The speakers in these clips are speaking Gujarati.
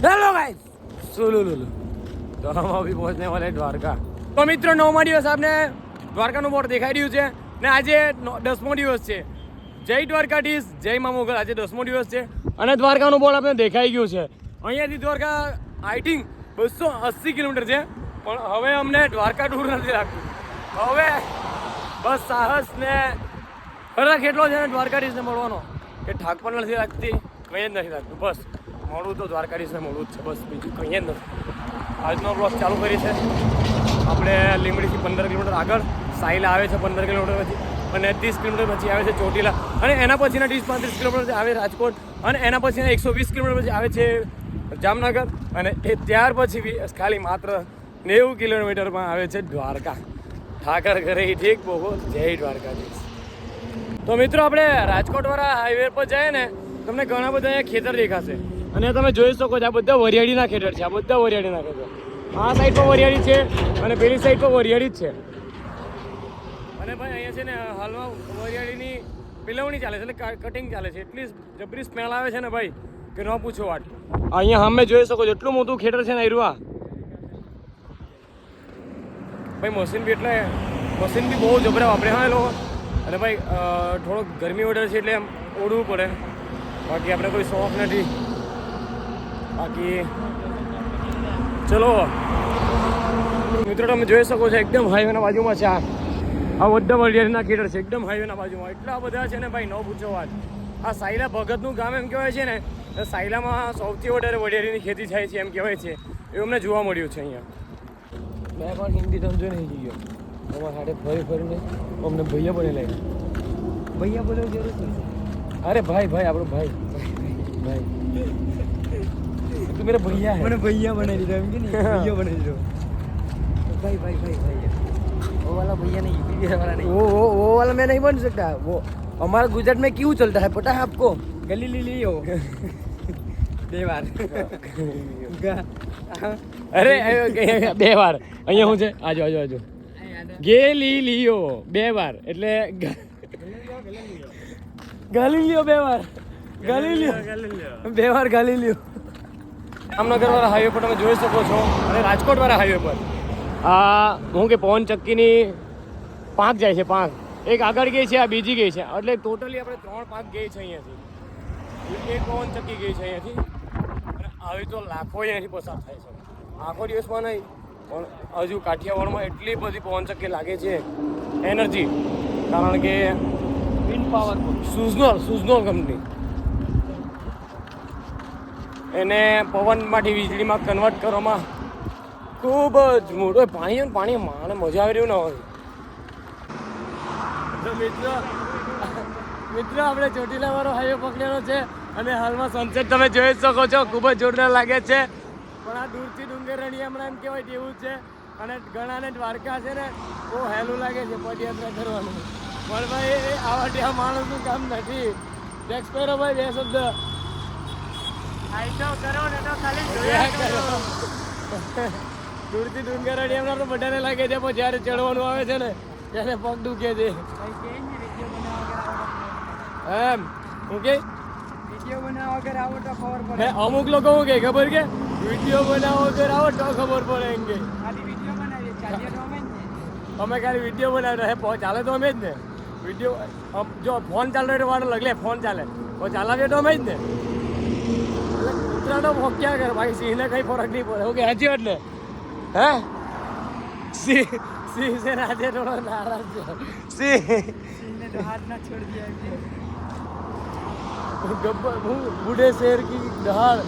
हेलो गाइस सुलुलुलु तो हम अभी पहुंचने वाले हैं द्वारका। तो मित्रों 9મા દિવસ आपने દ્વારકાનું બોર્ડ દેખાઈ રહ્યું છે ને આજે 10મો દિવસ છે। જય દ્વારકાધીશ જય મા મોગલ। આજે 10મો દિવસ છે અને દ્વારકાનું બોર્ડ આપણે દેખાઈ ગયું છે। અહીંયાથી દ્વારકા આઈ થિંક 280 કિલોમીટર છે પણ હવે અમને દ્વારકા દૂર નથી લાગતું। હવે બસ સાહસ ને ફરક એટલો છે ને દ્વારકાધીશને મળવાનો કે થાક પણ નથી લાગતી, કંઈ જ નથી લાગતું। બસ મળવું તો દ્વારકાધીશને મળવું જ છે, બસ બીજું કંઈ જ નથી। આજનો બ્લોગ ચાલુ કરી છે આપણે લીંબડીથી 15 કિલોમીટર આગળ સાયલા આવે છે 15 કિલોમીટર પછી અને 30 કિલોમીટર પછી આવે છે ચોટીલા અને એના પછીના 30-35 કિલોમીટર આવે રાજકોટ અને એના પછીના 120 કિલોમીટર પછી આવે છે જામનગર અને એ ત્યાર પછી ખાલી માત્ર 90 કિલોમીટરમાં આવે છે દ્વારકા। ઠાકર ઘરે ઠીક બોગો જય દ્વારકાધીશ। તો મિત્રો આપણે રાજકોટવાળા હાઈવે પર જઈએ ને તમને ઘણા બધા અહીંયા ખેતર દેખાશે અને તમે જોઈ શકો છો આ બધા વરિયાળીના ખેતર છે। આ બધા વરિયાળીના ખેતર, આ સાઈડ પર વરિયાળી છે અને પેલી સાઈડ પર વરિયાળી જ છે। અને ભાઈ અહીંયા છે ને હાલમાં વરિયાળીની પિલવણી ચાલે છે એટલે કટિંગ ચાલે છે, એટલી જબરી સ્મેલ આવે છે ને ભાઈ કે ન પૂછો વાત। અહીંયા સામે જોઈ શકો છો એટલું મોટું ખેતર છે ને એરુઆ ભાઈ મશીન બી બહુ જબરા વાપરે હા એ લોકો। અને ભાઈ થોડોક ગરમી ઓર્ડર છે એટલે એમ ઓઢવું પડે, બાકી આપણે કોઈ શોખ નથી। બાકી ચલો મિત્રો તમે જોઈ શકો છો એકદમ હાઈવેના બાજુમાં છે આ બધા વરિયાળીના ખેતર છે એકદમ હાઈવેના બાજુમાં, એટલા બધા છે ને ભાઈ ન પૂછો વાત। આ સાયલા ભગતનું ગામ એમ કહેવાય છે ને, સાયલામાં સૌથી વધારે વરિયાળીની ખેતી થાય છે એમ કહેવાય છે, એવું અમને જોવા મળ્યું છે અહીંયા। મેં પણ હિન્દી સમજો નહીં ગયો અમારા હાથે ફરીને અમને ભૈયા બને લાગ્યા। ભૈયા બોલો જરૂર નથી, અરે ભાઈ આપણો ભાઈ તું મેરા भैया है, मैंने भैया बना दिया एम कि नहीं भैया बना दिया भाई वो वाला भैया नहीं, यूपी वाला नहीं, वो वाला मैं नहीं बन सकता। वो हमारा गुजरात में क्यों चलता है पता है आपको? गली लियो બે વાર અરે બે વાર અહીંયા શું છે આજો ગેલી લિયો બે વાર એટલે ગાલી લ્યો બે વાર ગાલી લ્યો। જામનગરવાળા હાઈવે પર તમે જોઈ શકો છો અને રાજકોટવાળા હાઈવે પર આ હું કે પવન ચક્કીની 5 જાય છે, 5 એક આગળ ગઈ છે આ બીજી ગઈ છે એટલે ટોટલી આપણે 3 5 ગઈ છે અહીંયાથી, એક પવન ચક્કી ગઈ છે અહીંયાથી અને આવી તો લાખો અહીંયાથી પસાર થાય છે। આખો દિવસમાં નહીં પણ હજુ કાઠિયાવાડમાં એટલી બધી પવન ચક્કી લાગે છે એનર્જી, કારણ કે વિન્ડ પાવર સુઝનોલ કંપની એને પવનમાંથી વીજળીમાં કન્વર્ટ કરવામાં ખૂબ જ મોટો પાણી માણે મજા આવી રહ્યું ન હોય તો મિત્રો આપણે ચોટીલાવાળો હાઈવે પકડેલો છે અને હાલમાં સનસેટ તમે જોઈ શકો છો, ખૂબ જ જોરદાર લાગે છે। પણ આ દૂરથી ડુંગરણી હમણાં એમ કહેવાય તેવું છે અને ઘણાને દ્વારકા છે ને બહુ હેલું લાગે છે પદયાત્રા કરવાનું, પણ ભાઈ આવા ત્યાં માણસનું કામ નથી। ટેક્સ પેરો ભાઈ બે શબ્દ કરો ને તો ખાલી જોયા કરો। દૂરથી ડુંગરણી હમણાં તો બધાને લાગે છે પણ જ્યારે ચડવાનું આવે છે ને ત્યારે પગ દુખે છે એમ હું કે વિડીયો બનાવવા વગર આવો તો ખબર પડે। અમુક લોકો શું કે ખબર કે વિડીયો બનાવવા વગર આવો તો ખબર પડે એમ કે ખાલી વિડીયો બનાવીએ ચાલીએ તો અમે ખાલી વિડીયો બનાવ્યો ચાલે તો અમે જ ને વિડીયો જો ફોન ચાલે તો વાળો લગલે ફોન ચાલે તો ચાલાવીએ તો અમે જ ને એટલે કૂતરાનો ભોક્યા કરે ભાઈ સિંહને કંઈ ફરક નહીં પડે ઓકે હાજી એટલે હે સિંહ છે ને આજે થોડો નારાજ છે સિંહને તો હાથ ના છોડી દિયા ગબ્બર બુઢે શેર કી દહાડ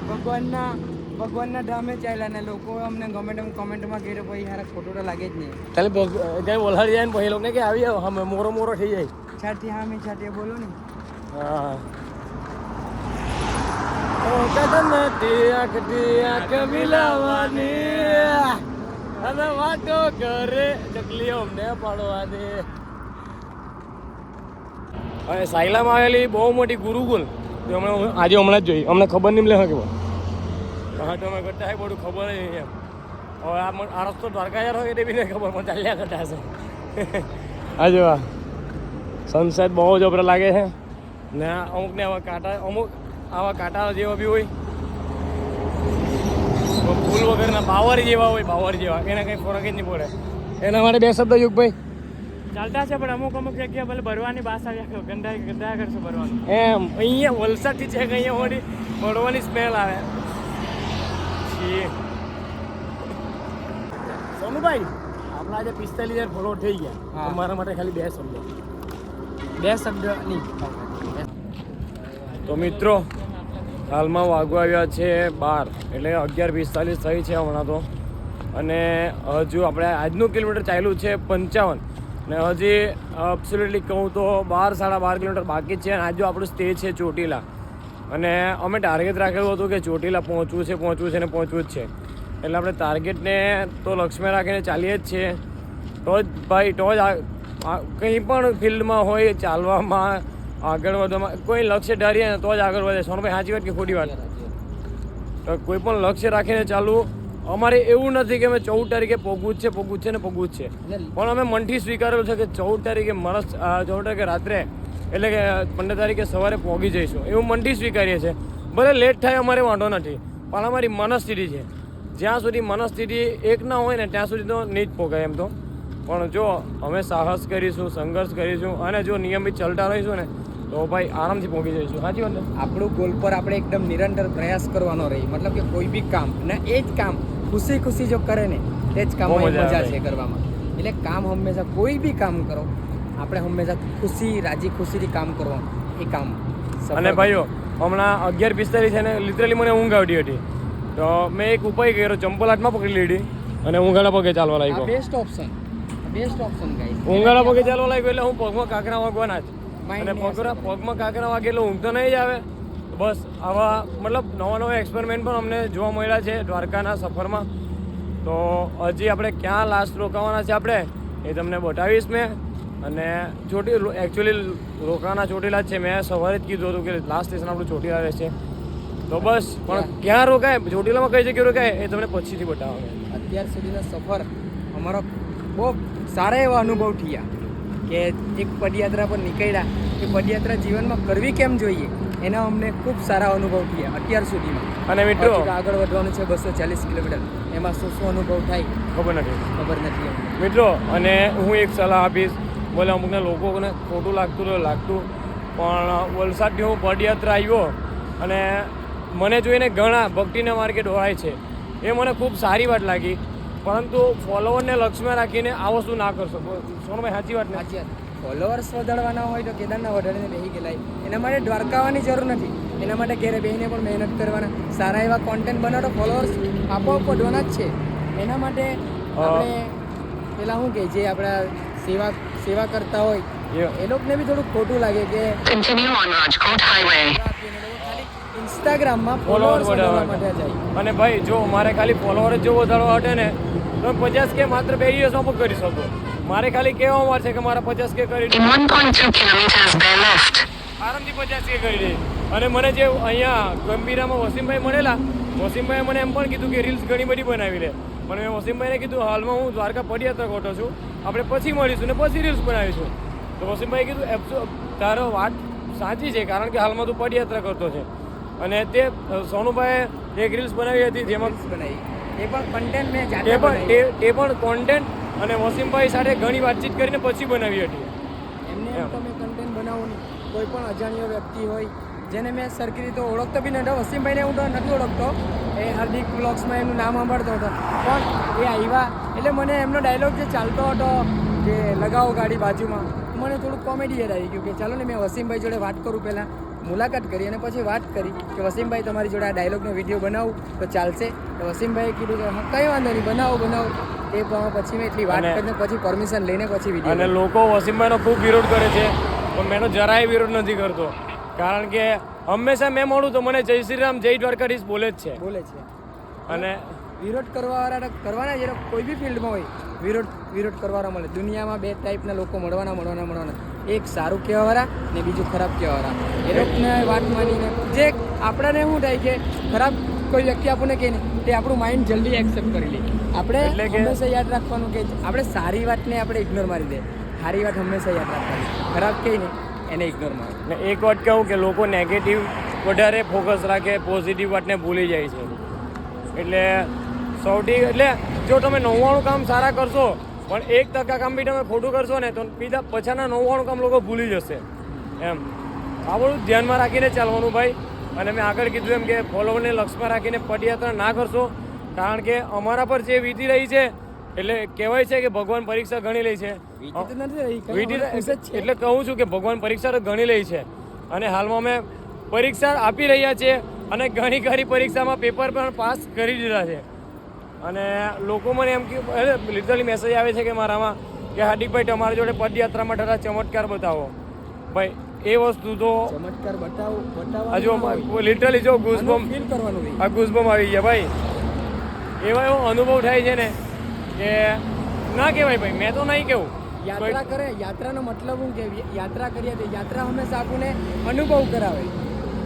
ભગવાનના ધામે ચાલ્યા ને લોકો અમને ગમે તેમ કોમેન્ટમાં કહે ભાઈ હારા ખોટું તો લાગે જ નહીં ચાલે ત્યાં બોલાડી જાય ને પછી લોકોને કે આવી જાવ અમે મોરો થઈ જાય છાતી હા મેં છાતી બોલો ને હા આંખ મિલાવાની અને વાતો કરે ચકલીઓ અમને પાડવાની। હવે સાયલામાં આવેલી બહુ મોટી ગુરુકુલ આજે હમણાં જ જોઈ, અમને ખબર નહીં મળે કે હા તમે કરતા હોય બધું ખબર જ નહીં એમ। હવે આ રસ્તો દ્વારકા યાર હોય એ બી નહીં ખબર પણ ચાલ્યા કરતા હશે। આજે વાહ સનસેટ બહુ જબરા લાગે છે ને અમુકને આવા કાંટા જેવા બી હોય ફૂલ વગરના બાવર જેવા હોય, બાવર જેવા, એને કંઈ ફરક જ નહીં પડે. એના માટે 2 શબ્દ યુગભાઈ ચાલતા છે, પણ અમુક જગ્યા ભલે ભરવાની બાસ આવ્યા ગંદા કરશે ભરવાનું. એમ અહીંયા વલસાડથી છે કે અહીંયા વળી ભરવાની સ્મેલ આવે. સોનુભાઈ આપણા આજે 45,000 ફોલોવર થઈ ગયા. મારા માટે ખાલી 2 શબ્દ. 2 શબ્દ નહીં. તો મિત્રો હાલમાં વાગવા આવ્યા છે 12, એટલે 11:45 થઈ છે હમણાં તો. અને હજુ આપણે આજનું કિલોમીટર ચાલ્યું છે 55, ને હજી એબ્સોલ્યુટલી કહું તો 12-12.5 કિલોમીટર બાકી છે. અને આજુ આપણું સ્ટે છે ચોટીલા, અને અમે ટાર્ગેટ રાખેલું હતું કે ચોટીલા પહોંચવું છે ને પહોંચવું જ છે. એટલે આપણે ટાર્ગેટને તો લક્ષ્યમાં રાખીને ચાલીએ જ છીએ. તો જ ભાઈ તો જ કંઈ પણ ફિલ્ડમાં હોય, ચાલવામાં, આગળ વધવામાં, કોઈ લક્ષ્ય ધારીએ ને તો જ આગળ વધે. સોનભાઈ સાચી વાત કે ખોટી વાત? તો કોઈ પણ લક્ષ્ય રાખીને ચાલવું. અમારે એવું નથી કે અમે 14 તારીખે પહોંચવું જ છે, પણ અમે મનથી સ્વીકારેલું છે કે 14 તારીખે 14 તારીખે રાત્રે, એટલે કે 15 તારીખે સવારે પહોંચી જઈશું, એવું મનથી સ્વીકારીએ છીએ. ભલે લેટ થાય અમારે વાંધો નથી, પણ અમારી મનસ્થિતિ છે. જ્યાં સુધી મનસ્થિતિ એક ના હોય ને ત્યાં સુધી તો નહીં જ પહોંચાય એમ તો. પણ જો અમે સાહસ કરીશું, સંઘર્ષ કરીશું અને જો નિયમિત ચાલતા રહીશું ને તો ભાઈ આરામથી પહોંચી જઈશું. સાચી વાત ને? આપણું ગોલ પર આપણે એકદમ નિરંતર પ્રયાસ કરવાનો રહી. મતલબ કે કોઈ બી કામ ને એ જ કામ ખુશી જો કરે ને તે જ કામમાં મજા છે કરવામાં. એટલે કામ હંમેશા કોઈ બી કામ કરો, આપણે હંમેશા રાજી ખુશીથી કામ કરવાનું એ કામ. અને ભાઈઓ હમણાં 11:45 છે ને લિટરલી મને ઊંઘ આવતી હતી, તો મેં એક ઉપાય કર્યો, ચંપલ હાથમાં પકડી લીધી અને ઊંઘાડા પગે ચાલવા લાગ્યો. Best option guys. ઊંઘાડા પગે ચાલવા લાગ્યો એટલે હું પગમાં કાંકરા વાગવાના જ, અને પગમાં કાંકરા વાગે એટલે ઊંઘ તો નહીં જ આવે. બસ આવા મતલબ નવા એક્સપેરિમેન્ટ પણ અમને જોવા મળ્યા છે દ્વારકાના સફરમાં. તો હજી આપણે ક્યાં લાસ્ટ રોકાવાના છે આપણે એ તમને બતાવીશ મેં. અને એકચ્યુઅલી રોકાવાના ચોટીલા જ છે. મેં સવારે જ કીધું હતું કે લાસ્ટ સ્ટેશન આપણું ચોટીલા રહેશે. તો બસ, પણ ક્યાં રોકાય, ચોટીલામાં કઈ જગ્યાએ રોકાય એ તમને પછીથી બતાવો. અત્યાર સુધીનો સફર અમારો બહુ સારા એવા અનુભવ થયા કે એક પદયાત્રા પર નીકળ્યા. એ પદયાત્રા જીવનમાં કરવી કેમ જોઈએ એના અમને ખૂબ સારા અનુભવ થયા અત્યાર સુધીમાં. અને મિત્રો આગળ વધવાનું છે 240 કિલોમીટર, એમાં શું અનુભવ થાય ખબર નથી મિત્રો. અને હું એક સલાહ આપીશ, બોલે અમુકને લોકોને ખોટું લાગતું પણ વલસાડથી હું પદયાત્રા આવ્યો અને મને જોઈને ઘણા ભક્તિના માર્ગે દોડાય છે, એ મને ખૂબ સારી વાત લાગી. પરંતુ ફોલોવરને લક્ષ્યમાં રાખીને આ વસ્તુ ના કરશો. સોનભાઈ સાચી વાત ને? સાચી વાત. ફોલોઅર્સ વધારવાના હોય તો કેદારના વધારીને બેસી ગયેલા. એના માટે દ્વારકાવાની જરૂર નથી. એના માટે ઘરે બેસીને પણ મહેનત કરવાના, સારા એવા કોન્ટેન્ટ બનાવો તો ફોલોઅર્સ આપોઆપ વધવાના જ છે. એના માટે આપણે પેલા શું કહે, જે આપણા સેવા કરતા હોય એ લોકોને બી થોડું ખોટું લાગે કે ઇન્સ્ટાગ્રામમાં ફોલોઅર્સ વધારવા માટે જાય. અને ભાઈ જો મારે ખાલી ફોલોઅર જ જો વધારવા હટે ને તો 50K માત્ર 2 દિવસમાં પણ કરી શકો. મારે ખાલી કહેવામાં છે કે મારા 50K કરી આરામથી 50K કરી દે. અને મને જે અહીંયા ગંભીરામાં વસીમભાઈ મળેલા, વસીમભાઈએ મને એમ પણ કીધું કે રીલ્સ ઘણી બધી બનાવી લે. પણ મેં વસીમભાઈને કીધું હાલમાં હું દ્વારકા પદયાત્રા કરતો છું, આપણે પછી મળીશું ને પછી રીલ્સ બનાવીશું. તો વસીમભાઈએ કીધું તારો વાત સાચી છે, કારણ કે હાલમાં તું પદયાત્રા કરતો છે. અને તે સોનુભાઈએ એક રીલ્સ બનાવી હતી જેમાં એ પણ કોન્ટેન્ટ અને વસીમભાઈ સાથે ઘણી વાતચીત કરીને પછી બનાવી હતી. એમને તો મેં કન્ટેન્ટ બનાવું નહીં. કોઈ પણ અજાણ્યો વ્યક્તિ હોય જેને મેં સરખી રીતે ઓળખતો બી નથી, વસીમભાઈને હું તો નથી ઓળખતો, એ હાર્દિક બ્લોગ્સમાં એનું નામ સાંભળતો હતો, પણ એ આવ્યા એટલે મને એમનો ડાયલોગ જે ચાલતો હતો કે લગાવો ગાડી બાજુમાં, મને થોડુંક કોમેડી યાદ આવી ગયું કે ચાલો ને મેં વસીમભાઈ જોડે વાત કરું, પહેલાં મુલાકાત કરી અને પછી વાત કરી કે વસીમભાઈ તમારી જોડે આ ડાયલોગનો વિડીયો બનાવું તો ચાલશે? તો વસીમભાઈએ કીધું કે હા કંઈ વાંધો નહીં, બનાવો. એ પછી મેં એટલી વાત કરીને પછી પરમિશન લઈને પછી વિડીયો. અને લોકો વસીમભાઈનો ખૂબ વિરોધ કરે છે, પણ મેં જરાય વિરોધ નથી કરતો, કારણ કે હંમેશા મેં મળું તો મને જય શ્રી રામ, જય દ્વારકાધીશ બોલે જ છે. અને વિરોધ કરવાના જ કોઈ બી ફિલ્ડમાં હોય, વિરોધ કરવાના મળે. દુનિયામાં 2 ટાઈપના લોકો મળવાના. એક સારું કહેવાવાળા ને બીજું ખરાબ કહેવાવાળા. એ લોકોને વાત માનીને જે આપણાને શું થાય કે ખરાબ કોઈ વ્યક્તિ આપણને કહે ને તે આપણું માઇન્ડ જલ્દી એક્સેપ્ટ કરી લે. આપણે હંમેશા યાદ રાખવાનું કે આપણે સારી વાતને આપણે ઇગ્નોર મારી દે, સારી વાત હંમેશા યાદ રાખવાની, ખરાબ કહે ને એને ઇગ્નોર મારે. ને એક વાત કહું કે લોકો નેગેટિવ વધારે ફોકસ રાખે, પોઝિટિવ વાતને ભૂલી જાય છે. એટલે એટલે જો તમે 99 કામ સારા કરશો પણ 1% કામ બી તમે ખોટું કરશો ને તો બીજા પછાના 99 કામ લોકો ભૂલી જશે એમ. આ બધું ધ્યાનમાં રાખીને ચાલવાનું ભાઈ. અને મેં આગળ કીધું એમ કે ફોલોવરને લક્ષ્યમાં રાખીને પદયાત્રા ના કરશો, કારણ કે અમારા પર જે વીતી રહી છે એટલે કહેવાય છે કે ભગવાન પરીક્ષા ગણી લે છે. એટલે કહું છું કે ભગવાન પરીક્ષા તો ગણી લે છે અને હાલમાં અમે પરીક્ષા આપી રહ્યા છીએ અને ઘણી ખરી પરીક્ષામાં પેપર પણ પાસ કરી દીધા છે. અને લોકો મને એમ કે લિટરલી મેસેજ આવે છે કે મારામાં કે હાર્દિકભાઈ તમારી જોડે પદયાત્રામાં થતા ચમત્કાર બતાવો. ભાઈ એ વસ્તુ તો ચમત્કાર બતાવો હજુ લિટરલી જો ગુઝબમ ફીલ કરવાનું આ ગુઝબમ આવી ગયા ભાઈ. એવો અનુભવ થાય છે ને કે ના કહેવાય ભાઈ. મેં તો નહીં કેવું યાત્રા કરે, યાત્રાનો મતલબ હું કે યાત્રા કરીએ તો યાત્રા હંમેશા આપણને અનુભવ કરાવે.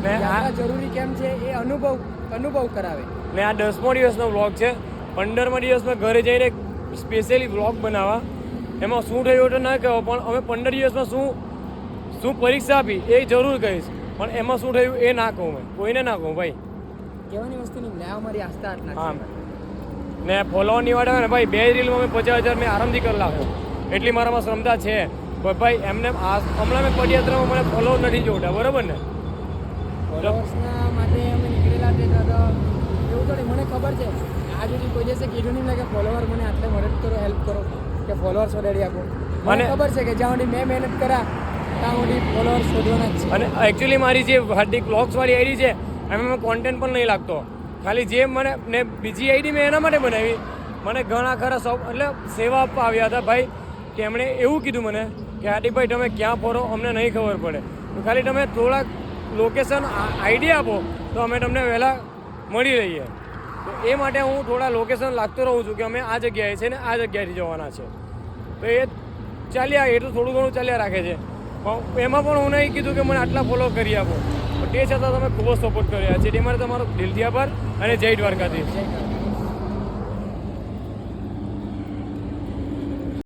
ને યાત્રા જરૂરી કેમ છે એ અનુભવ કરાવે. ને આ 10મો દિવસનો વ્લોગ છે. 15મા દિવસમાં ઘરે જઈને સ્પેશિયલી વ્લોગ બનાવવા. એમાં શું થયું તો ના કહો, પણ અમે 15 દિવસમાં શું પરીક્ષા આપી એ જરૂર કહીશ, પણ એમાં શું થયું એ ના કહું. મેં કોઈને ના કહું ભાઈ. કહેવાની વસ્તુની ના અમારી આસ્થા આટલા હા. ને ફોલોવરની વાત આવે ને ભાઈ, 2 રીલમાં મેં 50,000 મેં આરામથી કરી નાખ્યો. એટલી મારામાં ક્ષમતા છે. પણ ભાઈ એમને હમણાં મેં પદયાત્રામાં મને ફોલોવર નથી જોતા, બરાબર ને? ફોલોવર્સના માટે અમે નીકળેલા હતા તો એવું તો નહીં. મને ખબર છે આ સુધી કોઈ દિવસે કીધું નહીં કે ફોલોવર મને આટલે મદદ કરો, હેલ્પ કરો કે ફોલોવર શોધાડી આપો. મને ખબર છે કે જ્યાં સુધી મેં મહેનત કરા ત્યાં સુધી ફોલોવર શોધવાના જ છે. અને એકચ્યુઅલી મારી જે હાર્દિક વ્લોગ્સવાળી આઈડી છે એમાં મેં કોન્ટેન્ટ પણ નહીં લાગતો. ખાલી જે મને ને બીજી આઈડી મેં એના માટે બનાવી. મને ઘણા ખરા એટલે સેવા આપવા આવ્યા હતા ભાઈ, કે એમણે એવું કીધું મને કે હાર્દિકભાઈ તમે ક્યાં ફરો અમને નહીં ખબર પડે, તો ખાલી તમે થોડાક લોકેશન આઈડિયા આપો તો અમે તમને વહેલા મળી રહીએ. તો એ માટે હું થોડા લોકેશન લાગતો રહું છું કે અમે આ જગ્યાએ છે ને આ જગ્યાએથી જવાના છે. તો એ ચાલ્યા એટલું થોડું ઘણું ચાલ્યા રાખે છે. પણ એમાં પણ હું નહીં કીધું કે મને આટલા ફોલો કરી આપો, પણ તે છતાં તમે ખૂબ જ સપોર્ટ કર્યા છે. તે માટે તમારો દિલથી આભાર અને જય દ્વારકાધીશ.